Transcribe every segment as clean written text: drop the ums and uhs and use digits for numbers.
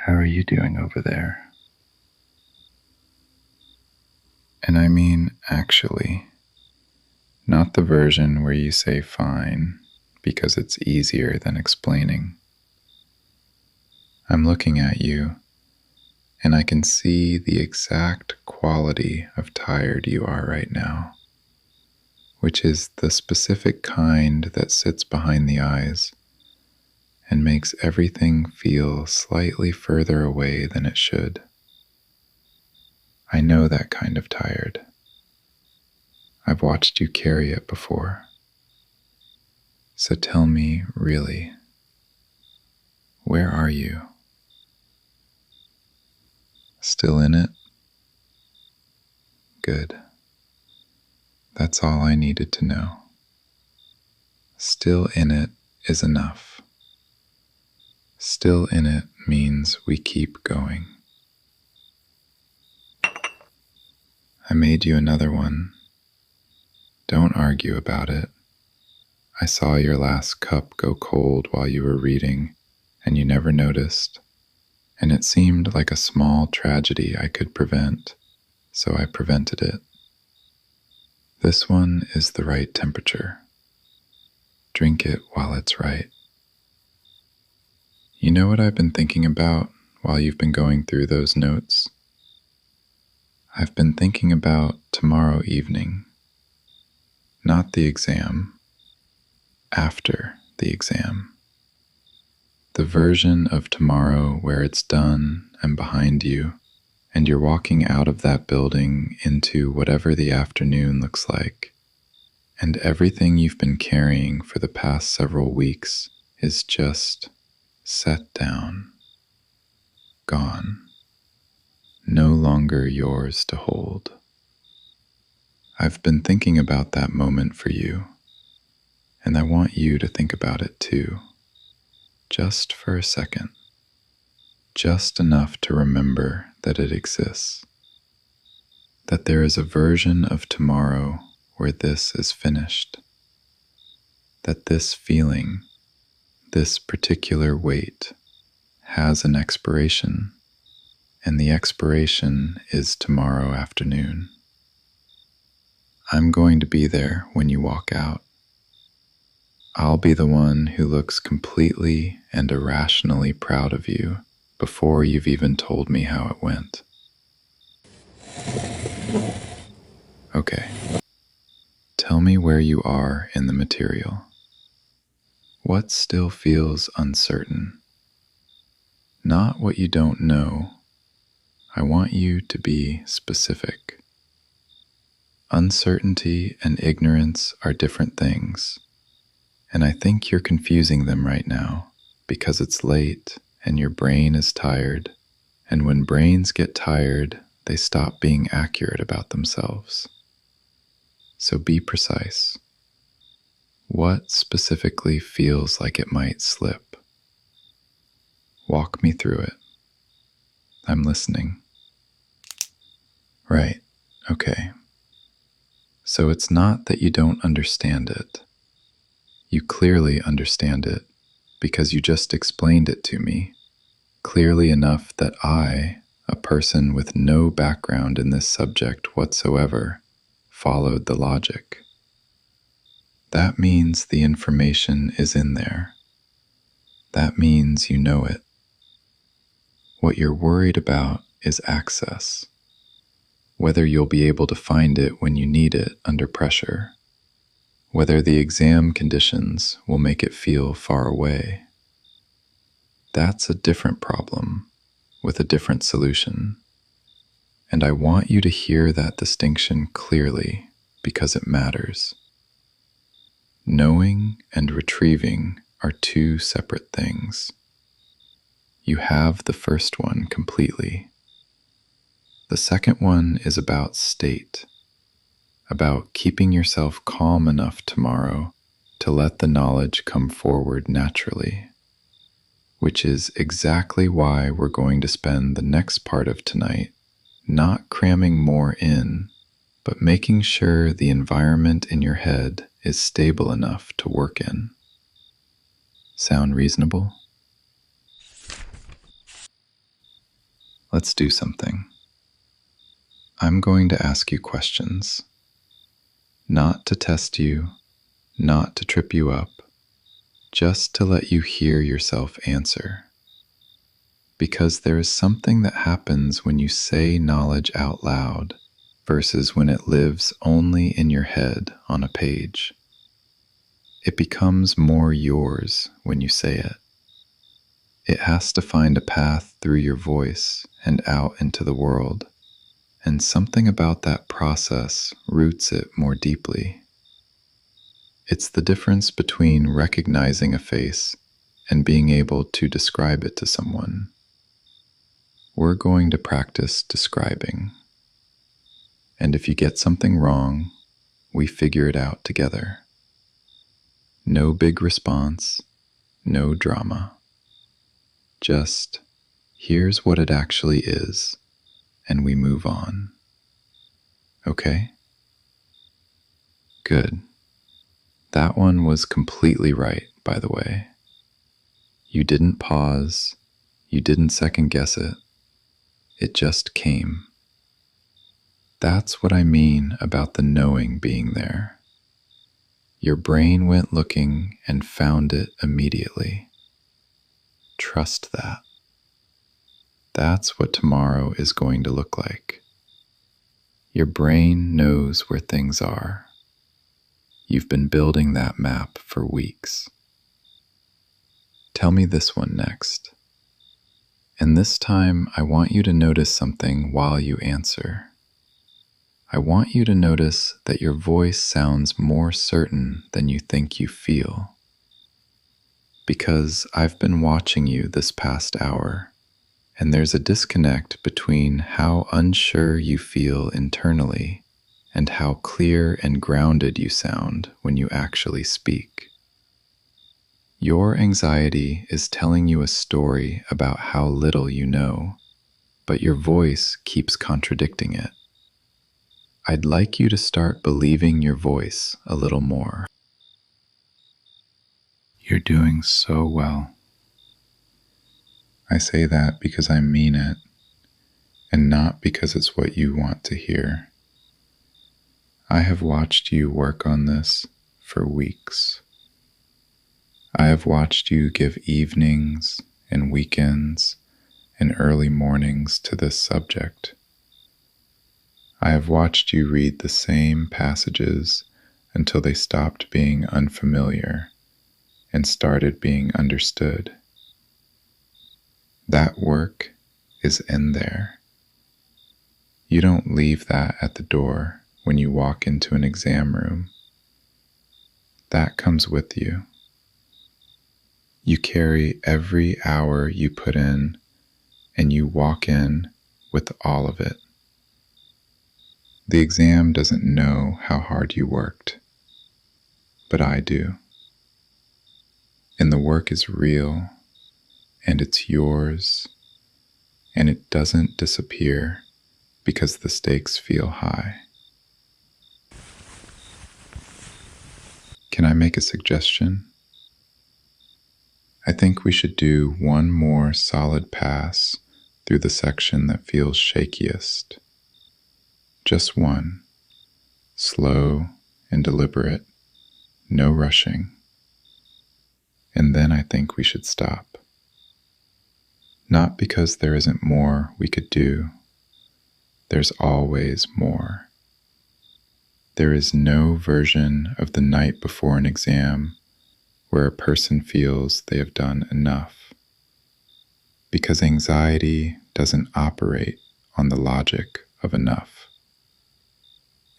How are you doing over there? And I mean, actually, not the version where you say fine because it's easier than explaining. I'm looking at you, and I can see the exact quality of tired you are right now, which is the specific kind that sits behind the eyes and makes everything feel slightly further away than it should. I know that kind of tired. I've watched you carry it before. So tell me, really, where are you? Still in it? Good. That's all I needed to know. Still in it is enough. Still in it means we keep going. I made you another one. Don't argue about it. I saw your last cup go cold while you were reading, and you never noticed. And it seemed like a small tragedy I could prevent, so I prevented it. This one is the right temperature. Drink it while it's right. You know what I've been thinking about while you've been going through those notes? I've been thinking about tomorrow evening. Not the exam. After the exam. The version of tomorrow where it's done and behind you, and you're walking out of that building into whatever the afternoon looks like, and everything you've been carrying for the past several weeks is just set down, gone, no longer yours to hold. I've been thinking about that moment for you, and I want you to think about it too, just for a second, just enough to remember that it exists, that there is a version of tomorrow where this is finished, that this feeling, this particular weight, has an expiration, and the expiration is tomorrow afternoon. I'm going to be there when you walk out. I'll be the one who looks completely and irrationally proud of you before you've even told me how it went. Okay, tell me where you are in the material. What still feels uncertain? Not what you don't know. I want you to be specific. Uncertainty and ignorance are different things, and I think you're confusing them right now because it's late and your brain is tired, and when brains get tired, they stop being accurate about themselves. So be precise. What specifically feels like it might slip? Walk me through it. I'm listening. Right, okay. So it's not that you don't understand it. You clearly understand it because you just explained it to me, clearly enough that I, a person with no background in this subject whatsoever, followed the logic. That means the information is in there. That means you know it. What you're worried about is access. Whether you'll be able to find it when you need it under pressure. Whether the exam conditions will make it feel far away. That's a different problem with a different solution. And I want you to hear that distinction clearly because it matters. Knowing and retrieving are two separate things. You have the first one completely. The second one is about state, about keeping yourself calm enough tomorrow to let the knowledge come forward naturally, which is exactly why we're going to spend the next part of tonight not cramming more in, but making sure the environment in your head is stable enough to work in. Sound reasonable? let's do something. I'm going to ask you questions, not to test you, not to trip you up, just to let you hear yourself answer. Because there is something that happens when you say knowledge out loud versus when it lives only in your head on a page. It becomes more yours when you say it. It has to find a path through your voice and out into the world, and something about that process roots it more deeply. It's the difference between recognizing a face and being able to describe it to someone. We're going to practice describing. And if you get something wrong, we figure it out together. No big response, no drama. Just, here's what it actually is, and we move on. Okay? Good. That one was completely right, by the way. You didn't pause, you didn't second guess it. It just came. That's what I mean about the knowing being there. Your brain went looking and found it immediately. Trust that. That's what tomorrow is going to look like. Your brain knows where things are. You've been building that map for weeks. Tell me this one next. And this time, I want you to notice something while you answer. I want you to notice that your voice sounds more certain than you think you feel. Because I've been watching you this past hour, and there's a disconnect between how unsure you feel internally and how clear and grounded you sound when you actually speak. Your anxiety is telling you a story about how little you know, but your voice keeps contradicting it. I'd like you to start believing your voice a little more. You're doing so well. I say that because I mean it, and not because it's what you want to hear. I have watched you work on this for weeks. I have watched you give evenings and weekends and early mornings to this subject. I have watched you read the same passages until they stopped being unfamiliar and started being understood. That work is in there. You don't leave that at the door when you walk into an exam room. That comes with you. You carry every hour you put in, and you walk in with all of it. The exam doesn't know how hard you worked, but I do. And the work is real, and it's yours, and it doesn't disappear because the stakes feel high. Can I make a suggestion? I think we should do one more solid pass through the section that feels shakiest. Just one, slow and deliberate, no rushing. And then I think we should stop. Not because there isn't more we could do. There's always more. There is no version of the night before an exam where a person feels they have done enough. Because anxiety doesn't operate on the logic of enough.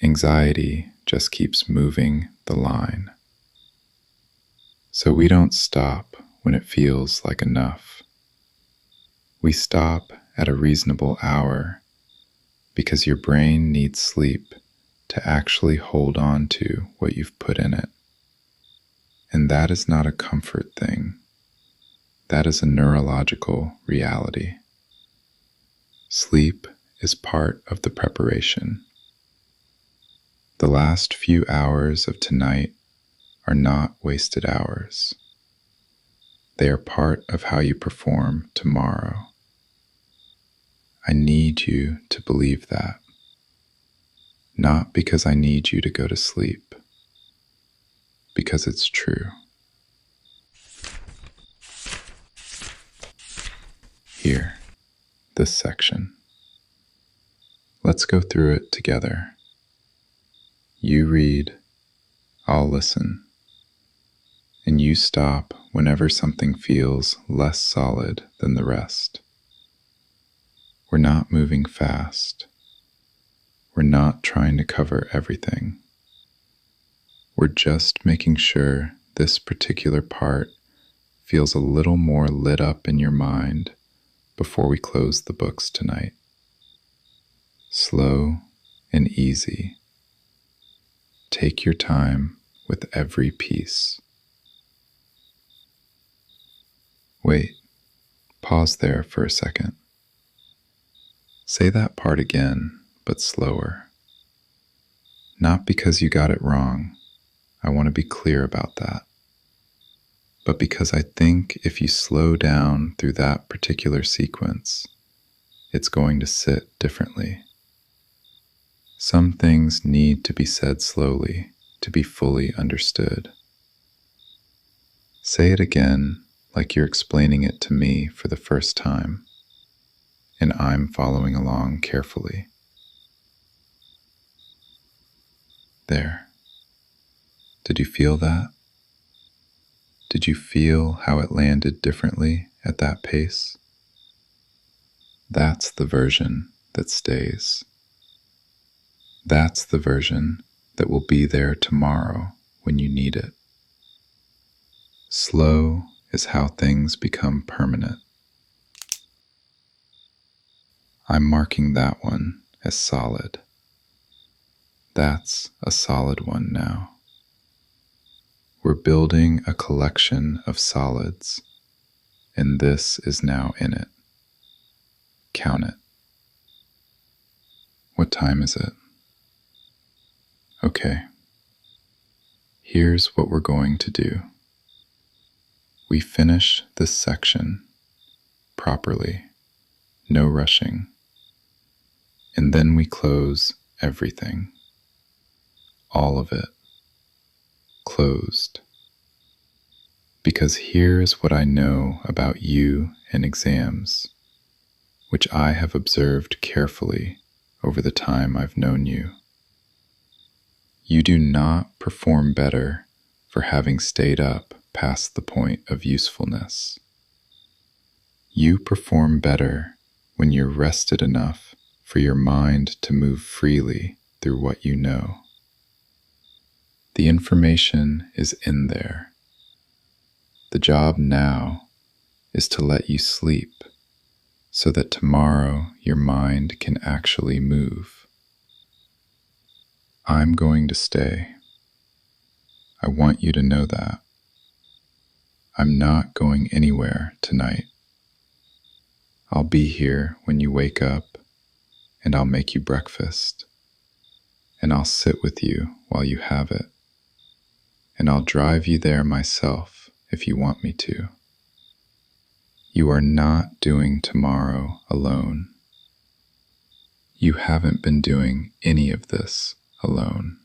Anxiety just keeps moving the line. So we don't stop when it feels like enough. We stop at a reasonable hour because your brain needs sleep to actually hold on to what you've put in it. And that is not a comfort thing. That is a neurological reality. Sleep is part of the preparation. The last few hours of tonight are not wasted hours. They are part of how you perform tomorrow. I need you to believe that, not because I need you to go to sleep, because it's true. Here, this section. Let's go through it together. You read, I'll listen, and you stop whenever something feels less solid than the rest. We're not moving fast. We're not trying to cover everything. We're just making sure this particular part feels a little more lit up in your mind before we close the books tonight. Slow and easy. Take your time with every piece. Wait, pause there for a second. Say that part again, but slower. Not because you got it wrong, I want to be clear about that, but because I think if you slow down through that particular sequence, it's going to sit differently. Some things need to be said slowly to be fully understood. Say it again like you're explaining it to me for the first time, and I'm following along carefully. There. Did you feel that? Did you feel how it landed differently at that pace? That's the version that stays. That's the version that will be there tomorrow when you need it. Slow is how things become permanent. I'm marking that one as solid. That's a solid one now. We're building a collection of solids, and this is now in it. Count it. What time is it? Okay. Here's what we're going to do. We finish this section properly, no rushing, and then we close everything, all of it, closed. Because here's what I know about you and exams, which I have observed carefully over the time I've known you. You do not perform better for having stayed up past the point of usefulness. You perform better when you're rested enough for your mind to move freely through what you know. The information is in there. The job now is to let you sleep so that tomorrow your mind can actually move. I'm going to stay. I want you to know that. I'm not going anywhere tonight. I'll be here when you wake up, and I'll make you breakfast, and I'll sit with you while you have it, and I'll drive you there myself if you want me to. You are not doing tomorrow alone. You haven't been doing any of this alone.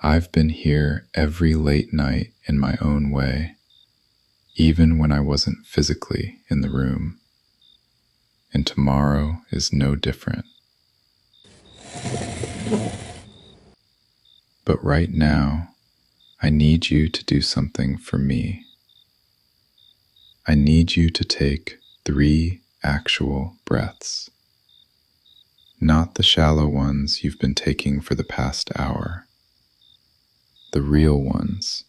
I've been here every late night in my own way, even when I wasn't physically in the room. And tomorrow is no different. But right now, I need you to do something for me. I need you to take 3 actual breaths, not the shallow ones you've been taking for the past hour, the real ones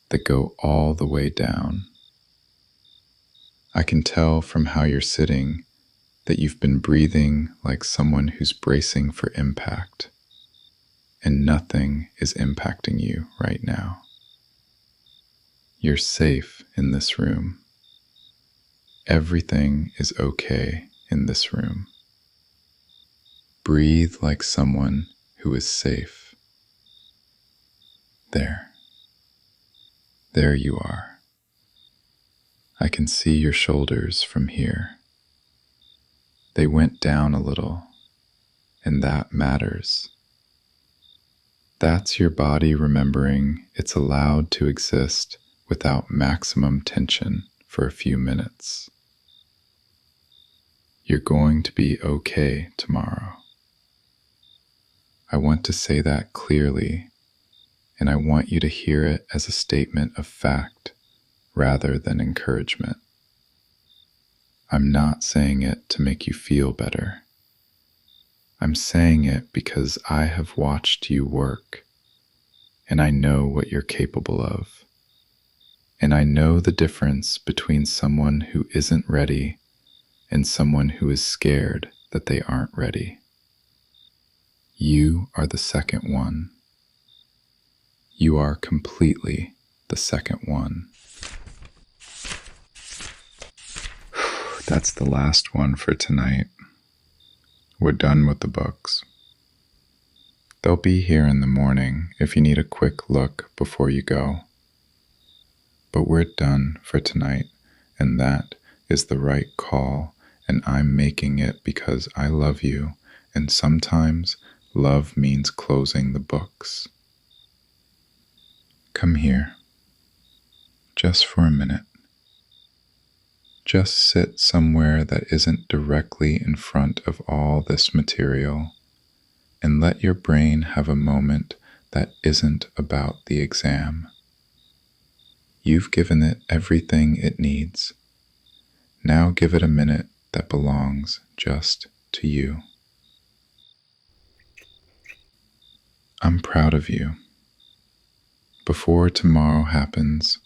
that go all the way down. I can tell from how you're sitting that you've been breathing like someone who's bracing for impact, and nothing is impacting you right now. You're safe in this room. Everything is okay in this room. Breathe like someone who is safe. There. There you are. I can see your shoulders from here. They went down a little, and that matters. That's your body remembering it's allowed to exist without maximum tension for a few minutes. You're going to be okay tomorrow. I want to say that clearly, and I want you to hear it as a statement of fact rather than encouragement. I'm not saying it to make you feel better. I'm saying it because I have watched you work, and I know what you're capable of. And I know the difference between someone who isn't ready and someone who is scared that they aren't ready. You are the second one. You are completely the second one. That's the last one for tonight. We're done with the books. They'll be here in the morning if you need a quick look before you go. But we're done for tonight, and that is the right call, and I'm making it because I love you, and sometimes love means closing the books. Come here, just for a minute. Just sit somewhere that isn't directly in front of all this material, and let your brain have a moment that isn't about the exam. You've given it everything it needs. Now give it a minute that belongs just to you. I'm proud of you. Before tomorrow happens,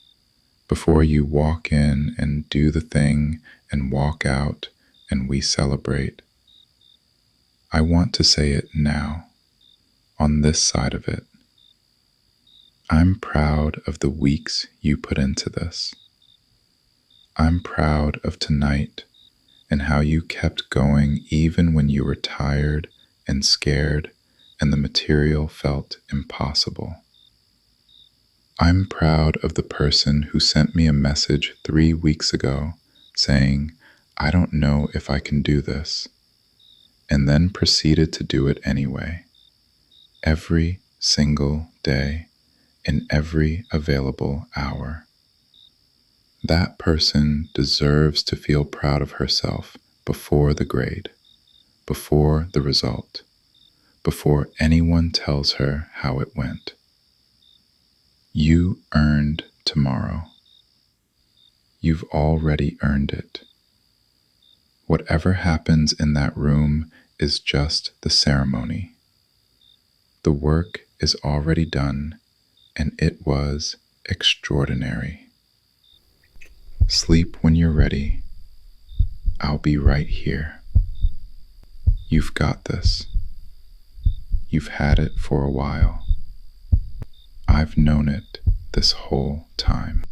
before you walk in and do the thing and walk out and we celebrate, I want to say it now, on this side of it. I'm proud of the weeks you put into this. I'm proud of tonight and how you kept going even when you were tired and scared and the material felt impossible. I'm proud of the person who sent me a message 3 weeks ago saying, I don't know if I can do this, and then proceeded to do it anyway, every single day, in every available hour. That person deserves to feel proud of herself before the grade, before the result, before anyone tells her how it went. You earned tomorrow. You've already earned it. Whatever happens in that room is just the ceremony. The work is already done, and it was extraordinary. Sleep when you're ready. I'll be right here. You've got this. You've had it for a while. I've known it this whole time.